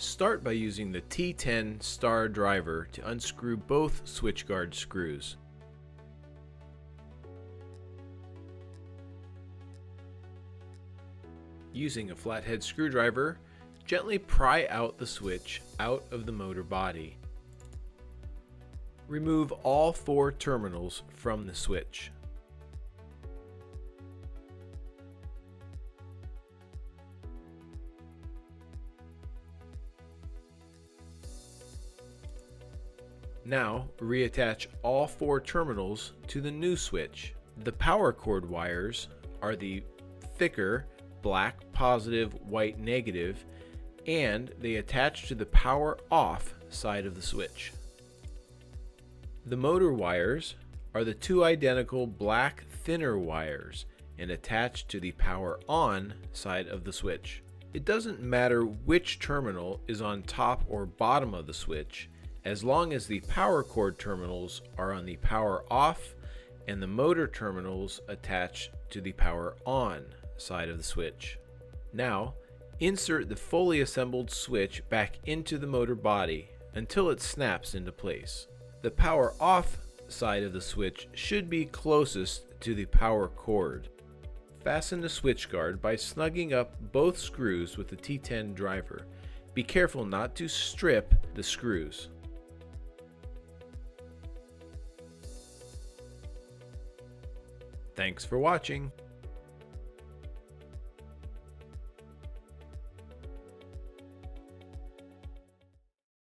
Start by using the T10 star driver to unscrew both switch guard screws. Using a flathead screwdriver, gently pry out the switch out of the motor body. Remove all 4 terminals from the switch. Now, reattach all 4 terminals to the new switch. The power cord wires are the thicker black positive, white negative, and they attach to the power off side of the switch. The motor wires are the 2 identical black thinner wires and attached to the power on side of the switch. It doesn't matter which terminal is on top or bottom of the switch, as long as the power cord terminals are on the power off and the motor terminals attached to the power on side of the switch. Now, insert the fully assembled switch back into the motor body until it snaps into place. The power off side of the switch should be closest to the power cord. Fasten the switch guard by snugging up both screws with the T10 driver. Be careful not to strip the screws. Thanks for watching.